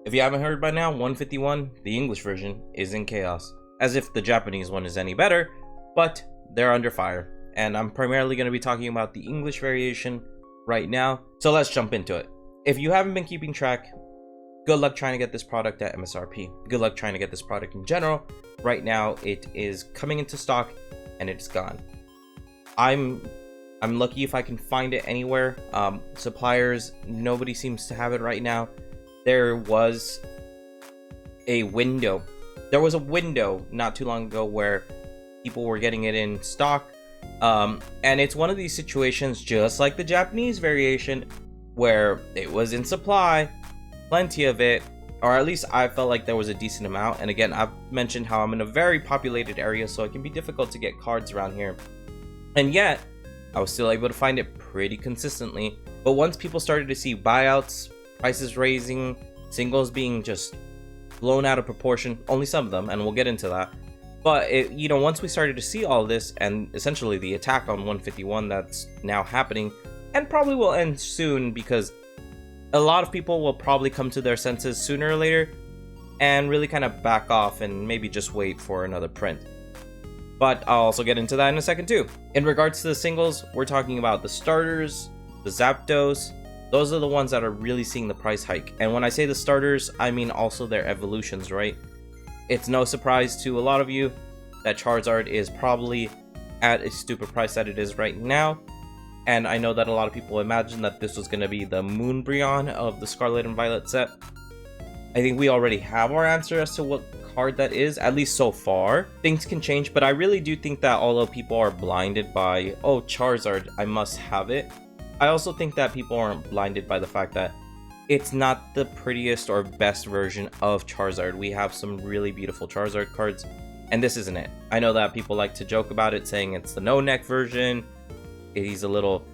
If you haven't heard by now, 151, the English version, is in chaos. As if the Japanese one is any better, but they're under fire. And I'm primarily going to be talking about the English variation right now. So let's jump into it. If you haven't been keeping track, good luck trying to get this product at MSRP. Good luck trying to get this product in general. Right now, it is coming into stock and it's gone. I'm lucky if I can find it anywhere. Suppliers, nobody seems to have it right now. There was a window not too long ago where people were getting it in stock. And it's one of these situations just like the Japanese variation where it was in supply, plenty of it, or at least I felt like there was a decent amount. And again, I've mentioned how I'm in a very populated area, so it can be difficult to get cards around here. And yet, I was still able to find it pretty consistently. But once people started to see buyouts, prices raising, singles being just blown out of proportion, only some of them, and we'll get into that. But once we started to see all this, and essentially the attack on 151 that's now happening, and probably will end soon because a lot of people will probably come to their senses sooner or later and really kind of back off and maybe just wait for another print. But I'll also get into that in a second too. In regards to the singles, we're talking about the starters, the Zapdos. Those are the ones that are really seeing the price hike. And when I say the starters, I mean also their evolutions, right? It's no surprise to a lot of you that Charizard is probably at a stupid price that it is right now. And I know that a lot of people imagine that this was going to be the Moonbreon of the Scarlet and Violet set. I think we already have our answer as to what card that is, at least so far. Things can change, but I really do think that although people are blinded by, oh, Charizard, I must have it, I also think that people aren't blinded by the fact that it's not the prettiest or best version of Charizard. We have some really beautiful Charizard cards, and this isn't it. I know that people like to joke about it, saying it's the no-neck version. He's a little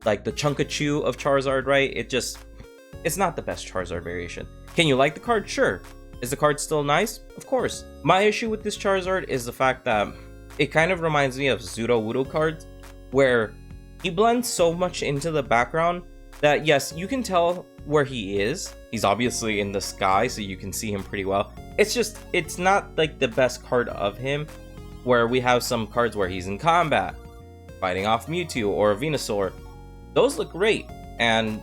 like the Chunkachu of Charizard, right? It's not the best Charizard variation. Can you like the card? Sure. Is the card still nice? Of course. My issue with this Charizard is the fact that it kind of reminds me of Sudowoodo cards, where he blends so much into the background that yes, you can tell where he is. He's obviously in the sky, so you can see him pretty well. It's not like the best card of him, where we have some cards where he's in combat, fighting off Mewtwo or Venusaur. Those look great, and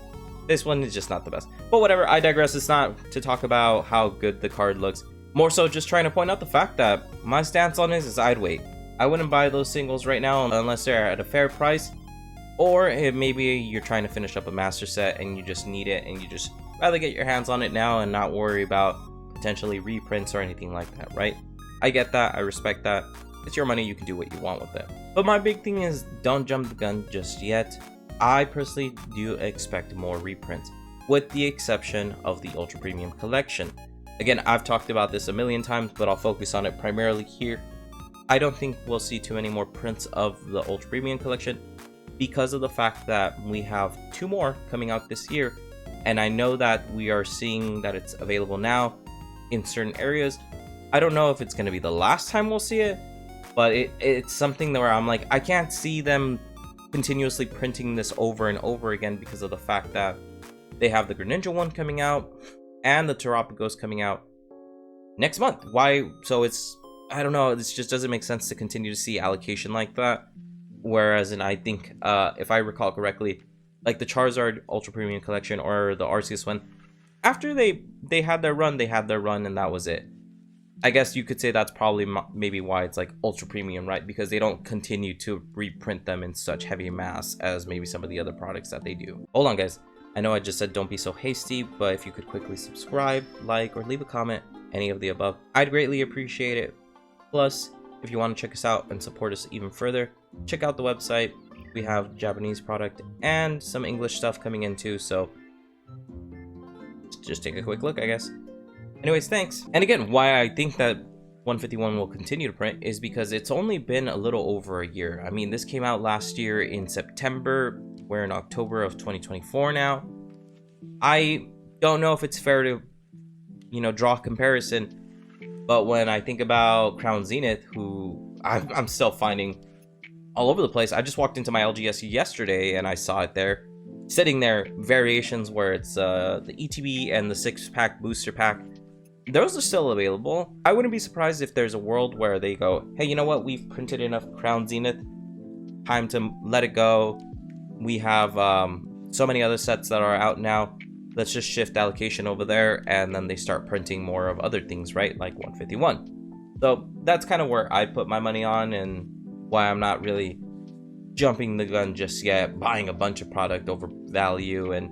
this one is just not the best. But whatever, I digress. It's not to talk about how good the card looks. More so just trying to point out the fact that my stance on this is I'd wait. I wouldn't buy those singles right now unless they're at a fair price. Or if maybe you're trying to finish up a master set and you just need it and you just rather get your hands on it now and not worry about potentially reprints or anything like that, right? I get that, I respect that. It's your money, you can do what you want with it. But my big thing is don't jump the gun just yet. I personally do expect more reprints, with the exception of the Ultra Premium Collection. Again, I've talked about this a million times, but I'll focus on it primarily here. I don't think we'll see too many more prints of the Ultra Premium Collection, because of the fact that we have 2 more coming out this year, and I know that we are seeing that it's available now in certain areas. I don't know if it's going to be the last time we'll see it, but it's something where I'm like, I can't see them continuously printing this over and over again because of the fact that they have the Greninja one coming out and the Terapagos coming out next month. Why? So I don't know, it just doesn't make sense to continue to see allocation like that. Whereas, I think, if I recall correctly, like the Charizard Ultra Premium Collection or the Arceus one, after they had their run, and that was it. I guess you could say that's probably maybe why it's like Ultra Premium, right? Because they don't continue to reprint them in such heavy mass as maybe some of the other products that they do. Hold on, guys. I know I just said don't be so hasty, but if you could quickly subscribe, like, or leave a comment, any of the above, I'd greatly appreciate it. Plus, if you want to check us out and support us even further, check out the website. We have Japanese product and some English stuff coming in too, so just take a quick look, I guess. Anyways, thanks. And again, why I think that 151 will continue to print is because it's only been a little over a year. I mean, this came out last year in September. We're in October of 2024 now. I don't know if it's fair to, draw a comparison, but when I think about Crown Zenith, who I'm still finding all over the place. I just walked into my LGS yesterday and I saw it there. sitting there variations where it's the ETB and the 6-pack booster pack. Those are still available. I wouldn't be surprised if there's a world where they go, hey, you know what, we've printed enough Crown Zenith, time to let it go. We have so many other sets that are out now, let's just shift allocation over there, and then they start printing more of other things, right, like 151. So that's kind of where I put my money on, and why I'm not really jumping the gun just yet, buying a bunch of product over value and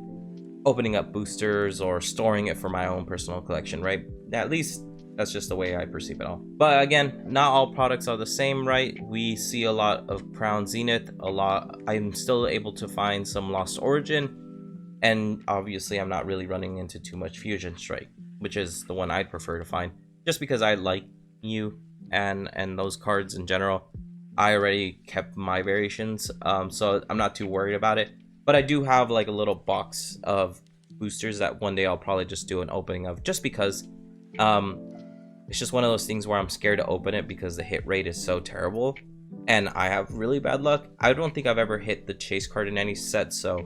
opening up boosters or storing it for my own personal collection, right? At least that's just the way I perceive it all. But again, not all products are the same, right? We see a lot of Crown Zenith, a lot. I'm still able to find some Lost Origin, and obviously I'm not really running into too much Fusion Strike, which is the one I'd prefer to find, just because I like you and those cards in general. I already kept my variations, so I'm not too worried about it. But I do have like a little box of boosters that one day I'll probably just do an opening of, just because it's just one of those things where I'm scared to open it because the hit rate is so terrible, and I have really bad luck. I don't think I've ever hit the chase card in any set, so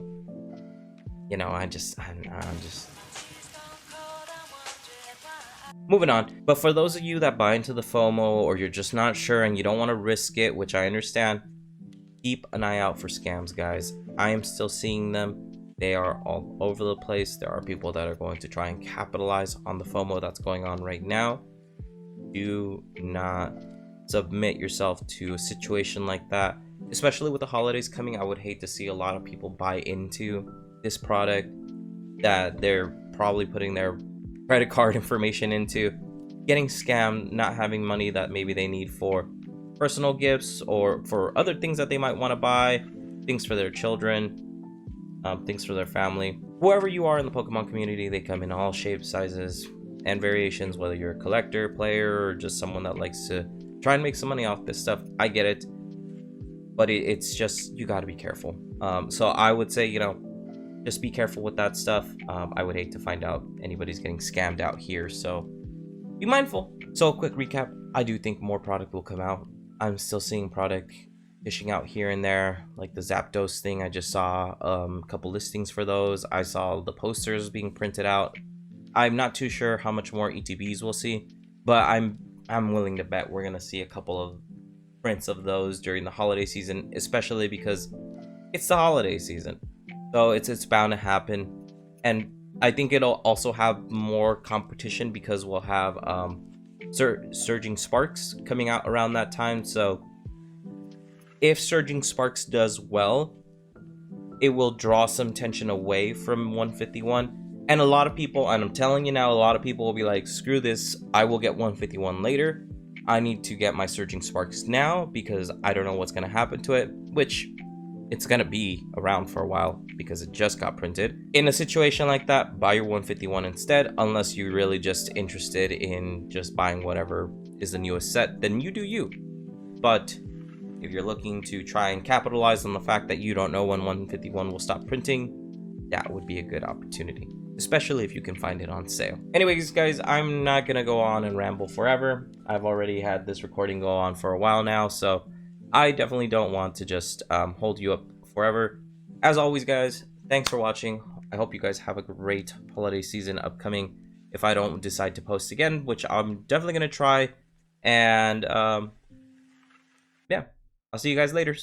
you know, I'm just moving on. But for those of you that buy into the FOMO, or you're just not sure and you don't want to risk it, which I understand, keep an eye out for scams, guys. I am still seeing them. They are all over the place. There are people that are going to try and capitalize on the FOMO that's going on right now. Do not submit yourself to a situation like that, especially with the holidays coming. I would hate to see a lot of people buy into this product that they're probably putting their credit card information into, getting scammed, not having money that maybe they need for personal gifts or for other things that they might want to buy, things for their children, things for their family. Whoever you are in the Pokemon community, they come in all shapes, sizes, and variations, whether you're a collector, player, or just someone that likes to try and make some money off this stuff. I get it, but it's just, you got to be careful. So I would say, you know, just be careful with that stuff. I would hate to find out anybody's getting scammed out here, so be mindful. So a quick recap, I do think more product will come out. I'm still seeing product fishing out here and there, like the Zapdos thing. I just saw a couple listings for those. I saw the posters being printed out. I'm not too sure how much more ETBs we'll see, but I'm willing to bet we're gonna see a couple of prints of those during the holiday season, especially because it's the holiday season. So it's bound to happen, and I think it'll also have more competition because we'll have Surging Sparks coming out around that time. So if Surging Sparks does well, it will draw some tension away from 151. And a lot of people, and I'm telling you now, a lot of people will be like, screw this, I will get 151 later. I need to get my Surging Sparks now because I don't know what's going to happen to it, which it's going to be around for a while because it just got printed. In a situation like that, buy your 151 instead, unless you're really just interested in just buying whatever is the newest set, then you do you. But if you're looking to try and capitalize on the fact that you don't know when 151 will stop printing, that would be a good opportunity, especially if you can find it on sale. Anyways, guys, I'm not going to go on and ramble forever. I've already had this recording go on for a while now, so I definitely don't want to just hold you up forever. As always, guys, thanks for watching. I hope you guys have a great holiday season upcoming if I don't decide to post again, which I'm definitely going to try. And yeah, I'll see you guys later.